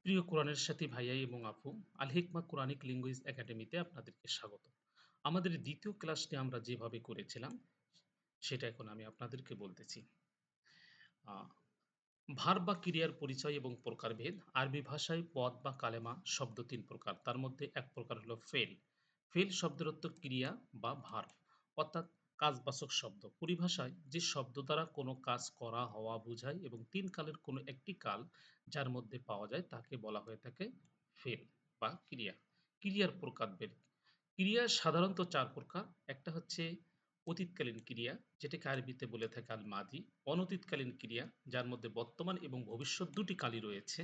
প্রিয় কোরআনের সাথী ভাইয়া এবং আপু, আল হিকমা কোরআনিক ল্যাঙ্গুয়েজ একাডেমিতে আপনাদেরকে স্বাগত। আমাদের দ্বিতীয় ক্লাসটি আমরা যেভাবে করেছিলাম, সেটা এখন আমি আপনাদেরকে বলতেছি। আ ভার্ব বা ক্রিয়ার পরিচয় এবং প্রকারভেদ। আরবি ভাষায় পদ বা কালেমা শব্দ ৩ প্রকার। তার মধ্যে এক প্রকার হলো ফেল। ফেল শব্দের অর্থ ক্রিয়া বা ভার্ব, অর্থাৎ কাজবাচক শব্দ। পরিভাষায় যে শব্দ দ্বারা কোনো কাজ করা, হওয়া বোঝায় এবং ৩ কালের কোনো একটি কাল যার মধ্যে পাওয়া যায় তাকে বলা হয়ে থাকে ফেল বা ক্রিয়া। ক্রিয়ার প্রকারভেদ। ক্রিয়া সাধারণত ৪ প্রকার। একটা হচ্ছে অতীতকালীন ক্রিয়া, যেটাকে আরবিতে বলে থাকে আল মাদি। অনতীতকালীন ক্রিয়া, যার মধ্যে বর্তমান এবং ভবিষ্যৎ ২ টি কালই রয়েছে।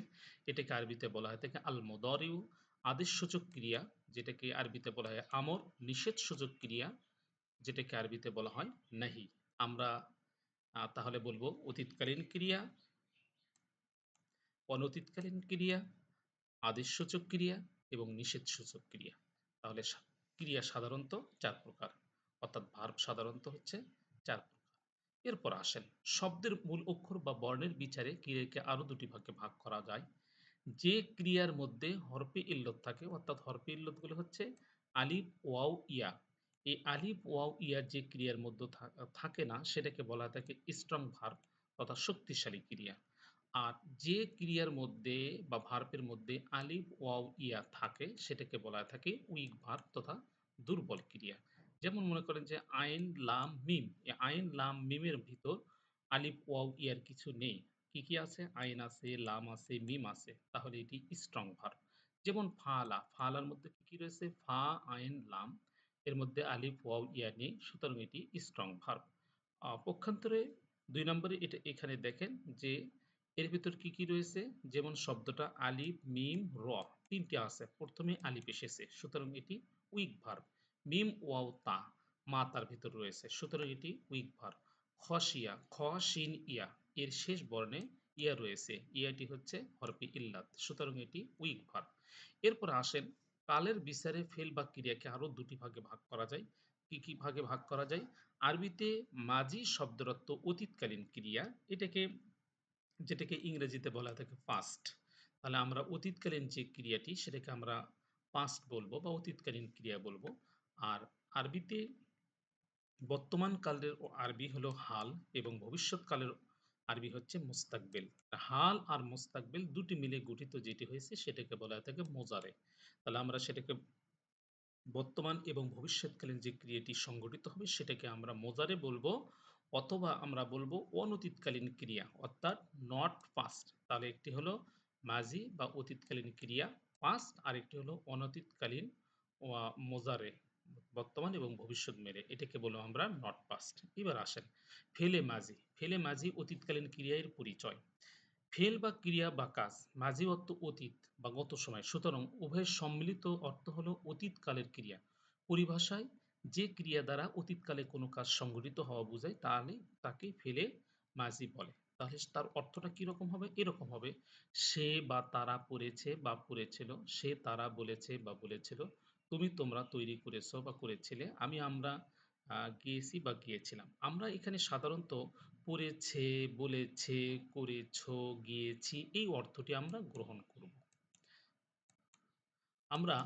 এটাকে আরবিতে বলা হয়ে থাকে আল মুদারিউ। আদেশসূচক ক্রিয়া, যেটাকে আরবিতে বলা হয় আমর। নিষেধসূচক ক্রিয়া, যেটাকে আরবিতে বলা হয় নাহি। আমরা তাহলে বলব অতীতকালীন ক্রিয়া, অনতীতকালীন ক্রিয়া, আদেশসূচক ক্রিয়া এবং নিষেধসূচক ক্রিয়া। তাহলে ক্রিয়া সাধারণত ৪ প্রকার, অর্থাৎ ভার্ব সাধারণত হচ্ছে ৪ প্রকার। এরপর আসেন, শব্দের মূল অক্ষর বা বর্ণের বিচারে ক্রিয়াকে আরও ২ টি ভাগে ভাগ করা যায়। যে ক্রিয়ার মধ্যে হরফে ইল্লত থাকে, অর্থাৎ হরফে ইল্লতগুলো হচ্ছে আলিফ, ওয়াও, ইয়া। এই আলিফ, ওয়াও, ইয়ার যে ক্রিয়ার মধ্যে থাকে না, সেটাকে বলা হয় থাকে স্ট্রং ভার্ব তথা শক্তিশালী ক্রিয়া। আর যে ক্রিয়ার মধ্যে বা ভার্বের মধ্যে আলিফ, ওয়াও, ইয়া থাকে সেটাকে বলা হয়ে থাকে উইক ভার্ব তথা দুর্বল ক্রিয়া। যেমন মনে করেন যে আইন, লাম, মিম। এই আইন, লাম, মিমের ভিতর আলিফ, ওয়াও, ইয়ার কিছু নেই। কি, কি আছে? আইন আছে, লাম আছে, মিম আছে। তাহলে এটি স্ট্রং ভার্ব। যেমন ফাআলা, ফাআলার মধ্যে কি, কি রয়েছে? ফা, আইন, লাম। এর মধ্যে আলিফ, ওয়াও, ইয়া নেই। সুতরাং এটি স্ট্রং ভার্ব। পক্ষান্তরে ২ নম্বরে এটা এখানে দেখেন যে এর ভিতর কি, কি রয়েছে? যেমন শব্দটা আলিফ, মিম, র ৩ টে আছে। ১ম এ আলিফ এসেছে। সুতরাং এটি উইক ভার্ব। মিম, ওয়াও, তা, মা তার ভিতর রয়েছে। সুতরাং এটি উইক ভার্ব। খসিয়া, খ, শিন, ইয়া এর শেষ বর্ণে ইয়া রয়েছে। ইয়াটি হচ্ছে হরফে ইল্লাত। সুতরাং এটি উইক ভার্ব। এরপর আসেন, কালের বিচারে ফেল বা ক্রিয়াকে আরো ২ টি ভাগে ভাগ করা যায়। কি, কি ভাগে ভাগ করা যায়? আরবিতে মাজি শব্দের অর্থ অতীতকালীন ক্রিয়া। যেটাকে ইংরেজিতে বলা হয় থাকে পাস্ট। তাহলে আমরা অতীতকালীন যে ক্রিয়াটি সেটাকে আমরা পাস্ট বলবো বা অতীতকালীন ক্রিয়া বলবো। আর আরবিতে বর্তমান কালের আরবি হলো হাল এবং ভবিষ্যৎকালের আরবি হচ্ছে মুস্তাকবেল। হাল আর মুস্তাকবেল দুটি মিলে গঠিত যেটি হয়েছে সেটাকে বলা হয় থাকে মোজারে। তাহলে আমরা সেটাকে বর্তমান এবং ভবিষ্যৎকালীন যে ক্রিয়াটি সংঘটিত হবে সেটাকে আমরা মোজারে বলবো, অথবা আমরা বলবো অনতীতকালীন ক্রিয়া, অর্থাৎ নট পাস্ট। তাহলে একটি হলো মাজি বা অতীতকালীন ক্রিয়া পাস্ট, আর একটি হলো অনতীতকালীন মোজারে, বর্তমান এবং ভবিষ্যৎ মেলে। এটাকে বলবো আমরা নট পাস্ট। এবার আসেন ফেলে মাজি। ফেলে মাজি অতীতকালীন ক্রিয়ার পরিচয়। ফেল বা ক্রিয়া বা কাজ, মাঝি অর্থ অতীত বা গত সময়। সুতরাং উভয়ের সম্মিলিত অর্থ হলো অতীতকালের ক্রিয়া। পরিভাষায় যে ক্রিয়া দ্বারা অতীতকালে কোনো কাজ সংঘটিত হওয়া বোঝায় তাহলে তাকে ফেলে মাঝি বলে। তাহলে তার অর্থটা কিরকম হবে? এরকম হবে, সে বা তারা পড়েছে বা পড়েছিল, সে তারা বলেছে বা বলেছিল, তুমি তোমরা তৈরি করেছো বা করেছিলে, আমি আমরা গিয়েছি বা গিয়েছিলাম। আমরা এখানে সাধারণত পড়েছে, বলেছে, করেছ, গিয়েছি এই অর্থটি আমরা গ্রহণ করব। আমরা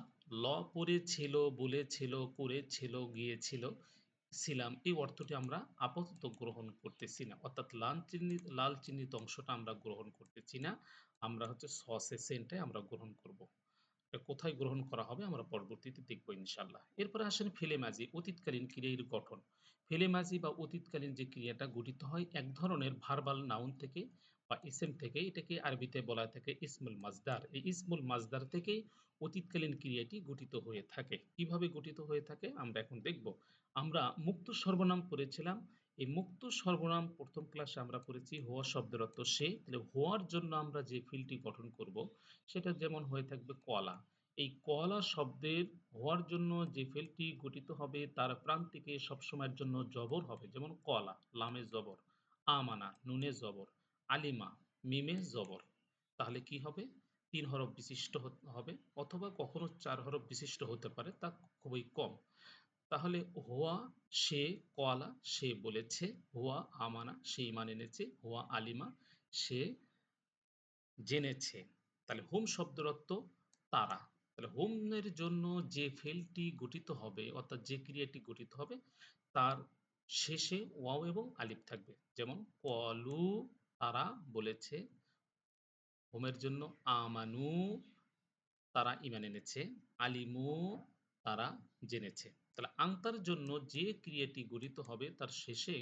পড়েছিল, বলেছিল, করেছিল, গিয়েছিল, ছিলাম এই অর্থটি আমরা আপাতত গ্রহণ করতেছি না। অর্থাৎ লাল চিহ্নিত অংশটা আমরা গ্রহণ করতেছি না। আমরা হচ্ছে সেন্টাই আমরা গ্রহণ করব। এটা কোথায় গ্রহণ করা হবে আমরা পরবর্তীতে দেখব ইনশাল্লাহ। এরপরে আসেন ফেলে মাজি, অতীতকালীন ক্রিয়ার গঠন। ফেলে মাজি বা অতীতকালীন যে ক্রিয়াটা গঠিত হয় এক ধরনের ভার্বাল নাউন থেকে বা ইসেম থেকে। এটাকে আরবিতে বলা হয় থাকে ইসমুল মাজদার। এই ইসমুল মাজদার থেকেই অতীতকালীন ক্রিয়াটি গঠিত হয়ে থাকে। কিভাবে গঠিত হয়ে থাকে আমরা এখন দেখব। আমরা মুক্ত সর্বনাম পড়েছিলাম। এই মুক্ত সর্বনাম প্রথম ক্লাসে আমরা পড়েছি হওয়া শব্দের অর্থ সে। তাহলে হওয়ার জন্য আমরা যে ফিল্ডটি গঠন করব সেটা যেমন হয়ে থাকবে কলা। এই কলা শব্দের হওয়ার জন্য যে ফেলটি গঠিত হবে তার প্রান্তিকে সবসময়ের জন্য জবর হবে। যেমন কলা, লামে জবর, আমানা, নুনে জবর, আলিমা, মিমে জবর। তাহলে কি হবে? ৩ হরফ বিশিষ্ট হবে, অথবা কখনো ৪ হরফ বিশিষ্ট হতে পারে, তা খুবই কম। তাহলে হুয়া, সে, কলা সে বলেছে, হুয়া আমানা সে ঈমান এনেছে, হুয়া আলিমা সে জেনেছে। তাহলে হুম শব্দের অর্থ তারা। তাহলে হুমের জন্য যে ফেলটি গঠিত হবে অর্থাৎ যে ক্রিয়াটি গঠিত হবে তার শেষে ওয়াও এবং আলিফ থাকবে। যেমন কলু তারা বলেছে, হোমের জন্য আমানু তারা ঈমান এনেছে, আলিমু তারা জেনেছে। তাহলে আংতার জন্য যে ক্রিয়াটি গঠিত হবে তার শেষে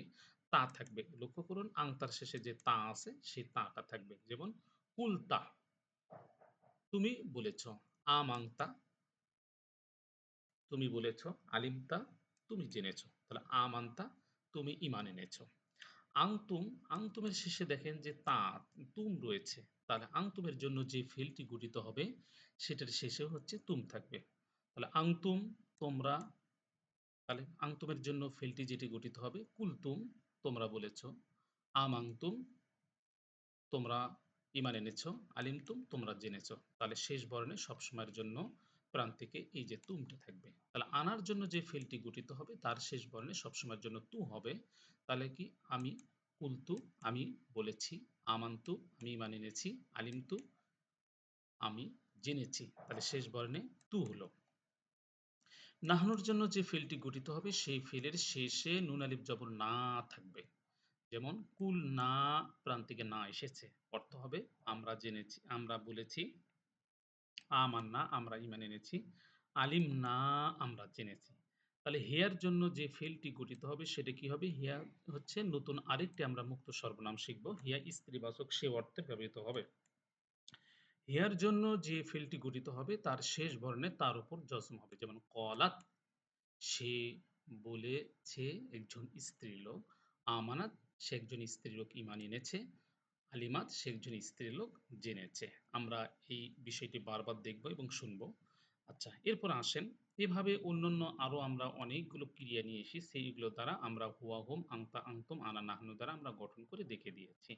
তা থাকবে। লক্ষ্য করুন আংতার শেষে যে তা আছে সেই তাটা থাকবে। যেমন কুলতা তুমি বলেছ, আমাংতা তুমি বলেছ, আলিমতা তুমি জেনেছ। তাহলে আমান্তা তুমি ঈমান এনেছ। আংতুম, আংতুমের শেষে দেখেন যে তা তুম রয়েছে। তাহলে আংতুমের জন্য যে ফেলটি গঠিত হবে সেটার শেষে হচ্ছে তুম থাকবে। তাহলে আংতুম তোমরা, তাহলে আংতুমের জন্য ফেলটি যেটি গঠিত হবে কুলতুম তোমরা বলেছ, আমাংতুম তোমরা ঈমান এনেছ, আলিমতুম তোমরা জেনেছ। তাহলে শেষ বর্ণে সবসময়ের জন্য প্রান্তিকে এই যে তুমটা থাকবে। তাহলে আনার জন্য যে ফেলটি গঠিত হবে তার শেষ বর্ণে সবসময়ের জন্য তু হবে। তাহলে কি আমি কুলতু আমি বলেছি, আমান্তু আমি ঈমান এনেছি, আলিমতু আমি জেনেছি। তাহলে শেষ বর্ণে তু হলো। নাহনুর জন্য যে ফেলটি গঠিত হবে সেই ফেলের শেষে নুন আলিফ জবর না থাকবে। যেমন কুল না প্রান্তিকে না এসেছে, অর্থ হবে আমরা জেনেছি, আমরা বলেছি, আমান্না আমরা ঈমান এনেছি, আলিম না আমরা জেনেছি। তাহলে হেয়ার জন্য যে ফেলটি গঠিত হবে সেটা কি হবে? হিয়া হচ্ছে নতুন আরেকটি আমরা মুক্ত সর্বনাম শিখব। হিয়া স্ত্রীবাচক সে অর্থে ব্যবহৃত হবে। হিয়ার জন্য যে ফেলটি গঠিত হবে তার শেষ বর্ণে তার উপর জজম হবে। যেমন কলাত সে বলেছে একজন স্ত্রীলোক, আমানাত সে একজন স্ত্রীলোক ঈমান এনেছে, আলিমাত সে একজন স্ত্রীলোক জেনেছে। আমরা এই বিষয়টি বারবার দেখব এবং শুনব। আচ্ছা, এরপর আসেন এভাবে অন্যান্য আরো আমরা অনেকগুলো ক্রিয়া নিয়ে এসেছি, সেইগুলো দ্বারা আমরা হুয়া, হুম, আংতা, আংতুম, আনা, নাহনু দ্বারা আমরা গঠন করে দেখে দিয়েছি।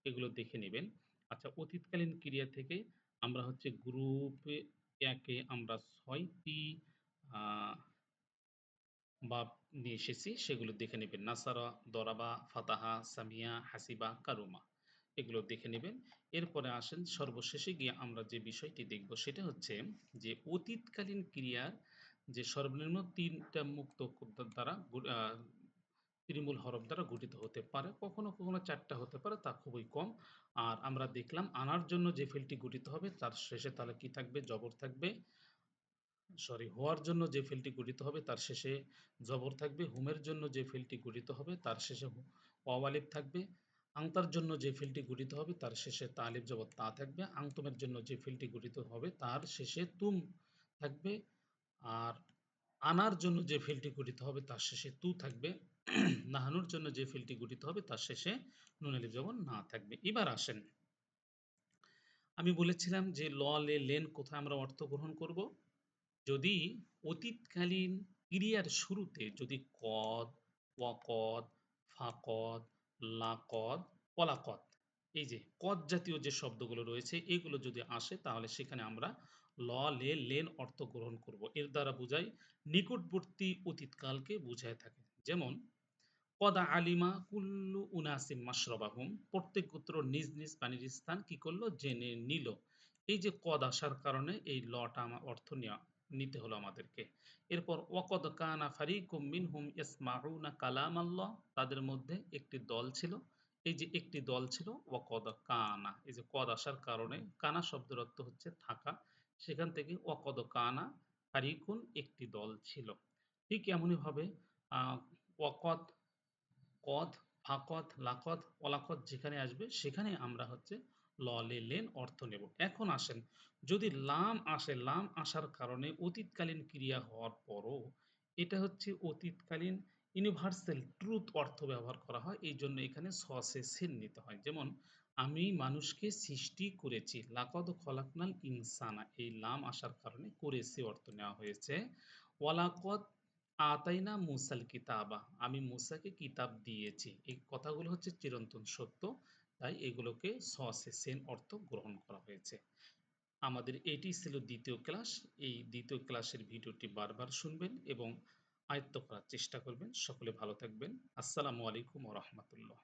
এগুলো দেখে নেবেন। আচ্ছা, অতীতকালীন ক্রিয়া থেকে আমরা হচ্ছে গ্রুপে ১ এ আমরা ৬ টি আ বাব নিয়ে এসেছি, সেগুলো দেখে নেবেন। নাসারা, দরাবা, ফাতাহা, সামিয়া, হাসিবা, কারুমা। এগুলো দেখে নেবেন। এরপরে আসেন সর্বশেষে গিয়ে আমরা যে বিষয়টি দেখব সেটা হচ্ছে যে অতীতকালীন ক্রিয়ার যে সর্বনিম্ন ৩ টা মুক্ত দ্বারা তৃণমূল হরফ দ্বারা গঠিত হতে পারে। কখনো, কখনো ৪ টা হতে পারে, তা খুবই কম। আর আমরা দেখলাম আনার জন্য যে ফেলটি গঠিত হবে তার শেষে তাহলে কি থাকবে? জবর থাকবে। হওয়ার জন্য যে ফেলটি গঠিত হবে তার শেষে জবর থাকবে। হুমের জন্য যে ফেলটি গঠিত হবে তার শেষে ওয়াও আলিফ থাকবে। আংতার জন্য যে ফেলটি গঠিত হবে তার শেষে তা আলিফ জবর তা থাকবে। আংতুমের জন্য যে ফেলটি গঠিত হবে তার শেষে তুম থাকবে। আর আনার জন্য যে ফেলটি গঠিত হবে তার শেষে তু থাকবে। নাহানুর জন্য যে ফেলটি গঠিত হবে তার শেষে নুন আলিফ জবর না থাকবে। এবার আসেন, আমি বলেছিলাম যে ল, লে, লেন কোথায় আমরা অর্থ গ্রহণ করব? যদি অতীতকালীন ক্রিয়ার শুরুতে যদি কদ, ওয়াকদ, ফাকদ, লাকদ, ওয়ালাকদ এই যে কদ জাতীয় যে শব্দগুলো রয়েছে এগুলো যদি আসে তাহলে সেখানে আমরা ল, লে, লেন অর্থ গ্রহণ করব। এর দ্বারা বোঝায় নিকটবর্তী অতীতকালকে বুঝায় থাকে। যেমন কদা আলিমা কুল্লু উনাসিম মাশরাবাহুম, প্রত্যেক গোত্র নিজ নিজ পানির স্থান কি করলো? জেনে নিল। এই যে কদ আসার কারণে এই লটা আমার অর্থ নেওয়া নিতে হলো আমাদেরকে। এরপর ওয়াকদ কানা ফারিকুম মিনহুম ইয়াসমাউনা কালাম আল্লাহ, তাদের মধ্যে একটি দল ছিল। এই যে একটি দল ছিল ওয়াকদ কানা, এই যে কদ আসার কারণে কানা শব্দের অর্থ হচ্ছে থাকা, সেখান থেকে ওয়াকদ কানা ফারিকুন একটি দল ছিল। ঠিক এমনই ভাবে ওয়াকদ, কদ, ফাকদ, লাকদ, ওলাকদ যেখানে আসবে সেখানে আমরা হচ্ছে ল, লে, লেন অর্থ নেব। এখন আসেন, যদি লাম আসে, লাম আসার কারণে অতীতকালীন ক্রিয়া হওয়ার পরও এটা হচ্ছে অতীতকালীন ইউনিভার্সাল ট্রুথ অর্থ ব্যবহার করা হয়। এই জন্য এখানে স সে সেন নিতে হয়। যেমন আমি মানুষকে সৃষ্টি করেছি, লাকদ খলাকনাল ইনসানা, এই লাম আসার কারণে করেছি অর্থ নেওয়া হয়েছে। ওয়ালাকদ আতাইনা মুসাল কিতাবা, আমি মুসাকে কিতাব দিয়েছি। এই কথাগুলো হচ্ছে চিরন্তন সত্য, তাই এগুলোকে সসে সেন অর্থ গ্রহণ করা হয়েছে। আমাদের এটি ছিল দ্বিতীয় ক্লাস। এই দ্বিতীয় ক্লাসের ভিডিওটি বারবার শুনবেন এবং আয়ত্ত করার চেষ্টা করবেন। সকলে ভালো থাকবেন। আসসালামু আলাইকুম ওয়া রাহমাতুল্লাহ।